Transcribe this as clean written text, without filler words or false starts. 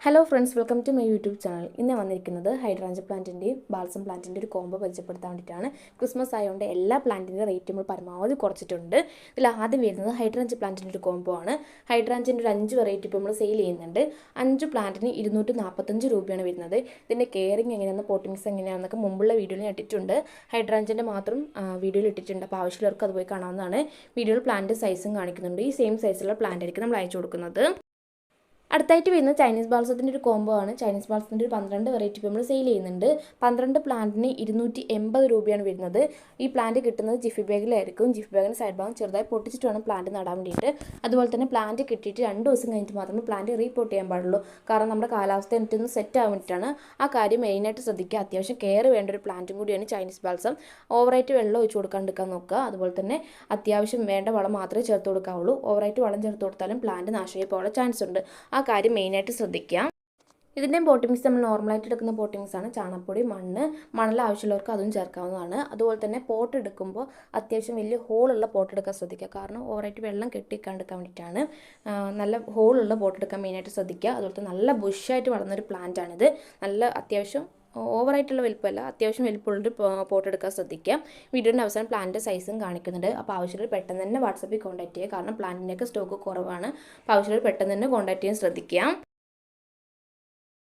Hello friends, welcome to my YouTube channel. ഇന്ന് വന്നിരിക്കുന്നത് hydrangea പ്ലാന്റിൻ്റെയും balsam പ്ലാന്റിൻ്റെ ഒരു കോംബോ പരിചയപ്പെടുത്താൻ വേണ്ടിയിട്ടാണ്. ക്രിസ്മസ് ആയതുകൊണ്ട് എല്ലാ പ്ലാന്റിൻ്റെ റേറ്റ് നമ്മൾ പരമാവധി കുറച്ചിട്ടുണ്ട്. ഇതിൽ ആദ്യം വരുന്നത് ഹൈഡ്രാഞ്ച പ്ലാന്റിൻ്റെ ഒരു കോംബോ ആണ്. ഹൈഡ്രാഞ്ചിൻ്റെ ഒരു 5 വെറൈറ്റി ഇപ്പോൾ നമ്മൾ സെയിൽ ചെയ്യുന്നുണ്ട്. 5 പ്ലാന്റിന് 245 രൂപയാണ് വരുന്നത്. ഇതിൻ്റെ കെയറിങ് എങ്ങനെയാണെന്ന്, പോട്ടിങ്സ് എങ്ങനെയാണെന്നൊക്കെ മുമ്പുള്ള വീഡിയോയിൽ ഇട്ടിട്ടുണ്ട്. ഹൈഡ്രാഞ്ചിൻ്റെ മാത്രം വീഡിയോയിൽ ഇട്ടിട്ടുണ്ട്. അപ്പോൾ ആവശ്യമുള്ളവർക്ക് അത് പോയി കാണാവുന്നതാണ്. വീഡിയോയിൽ പ്ലാന്റ് സൈസും കാണിക്കുന്നുണ്ട്. ഈ സെയിം സൈസുള്ള പ്ലാന്റ് ആയിരിക്കും നമ്മൾ അയച്ചു കൊടുക്കുന്നത്. അടുത്തായിട്ട് വരുന്നത് ചൈനീസ് ബാൾസത്തിൻ്റെ ഒരു കോംബോ ആണ്. ചൈനീസ് ബാൾസത്തിൻ്റെ ഒരു 12 വെറൈറ്റി ഇപ്പോൾ നമ്മൾ സെയിൽ ചെയ്യുന്നുണ്ട്. 12 പ്ലാന്റിന് 280 രൂപയാണ് വരുന്നത്. ഈ പ്ലാന്റ് കിട്ടുന്നത് ജിഫി ബാഗിലായിരിക്കും. ജിഫി ബാഗിന് സൈഡ് ഭാഗം ചെറുതായി പൊട്ടിച്ചിട്ട് വേണം പ്ലാന്റ് നടാൻ വേണ്ടിയിട്ട്. അതുപോലെ തന്നെ പ്ലാന്റ് കിട്ടിയിട്ട് 2 ദിവസം കഴിഞ്ഞിട്ട് മാത്രമേ പ്ലാന്റ് റീപോർട്ട് ചെയ്യാൻ പാടുള്ളൂ. കാരണം നമ്മുടെ കാലാവസ്ഥ എനിക്കൊന്ന് സെറ്റ് ആവാൻ വേണ്ടിയിട്ടാണ്. ആ കാര്യം മെയിനായിട്ട് ശ്രദ്ധിക്കുക. അത്യാവശ്യം കെയർ വേണ്ട ഒരു പ്ലാന്റും കൂടിയാണ് ചൈനീസ് ബാൾസം. ഓവറായിട്ട് വെള്ളം ഒഴിച്ച് കൊടുക്കാണ്ടിരിക്കാൻ നോക്കുക. അതുപോലെ തന്നെ അത്യാവശ്യം വേണ്ട വളം മാത്രമേ ചേർത്ത് കൊടുക്കാവുള്ളൂ. ഓവറായിട്ട് വളം ചേർത്ത് കൊടുത്താലും പ്ലാന്റ് നാശമായി പോകാനുള്ള ചാൻസ് ഉണ്ട്. ആ കാര്യം മെയിനായിട്ട് ശ്രദ്ധിക്കുക. ഇതിൻ്റെയും പോട്ടിങ്സ് നമ്മൾ നോർമലായിട്ട് എടുക്കുന്ന പോട്ടിങ്സാണ്. ചാണകപ്പൊടി, മണൽ ആവശ്യമുള്ളവർക്ക് അതും ചേർക്കാവുന്നതാണ്. അതുപോലെ തന്നെ പോട്ട് എടുക്കുമ്പോൾ അത്യാവശ്യം വലിയ ഹോളുള്ള പോട്ട് എടുക്കാൻ ശ്രദ്ധിക്കുക. കാരണം ഓവറായിട്ട് വെള്ളം കെട്ടിക്കാണ്ടിരിക്കാൻ വേണ്ടിയിട്ടാണ്. നല്ല ഹോളുള്ള പോട്ട് എടുക്കാൻ മെയിനായിട്ട് ശ്രദ്ധിക്കുക. അതുപോലെ തന്നെ നല്ല ബുഷായിട്ട് വളർന്നൊരു പ്ലാന്റാണിത്. നല്ല അത്യാവശ്യം ഓവറായിട്ടുള്ള വലിപ്പമല്ല, അത്യാവശ്യം വലിപ്പമുള്ളൊരു പോട്ട് എടുക്കാൻ ശ്രദ്ധിക്കുക. വീഡിയോയുടെ അവസാനം പ്ലാന്റിൻ്റെ സൈസും കാണിക്കുന്നുണ്ട്. അപ്പോൾ ആവശ്യമുള്ള പെട്ടെന്ന് തന്നെ വാട്സാപ്പിൽ കോൺടാക്ട് ചെയ്യുക. കാരണം പ്ലാന്റിൻ്റെയൊക്കെ സ്റ്റോക്ക് കുറവാണ്. അപ്പോൾ ആവശ്യമുള്ള പെട്ടെന്ന് തന്നെ കോൺടാക്ട് ചെയ്യാൻ ശ്രദ്ധിക്കുക.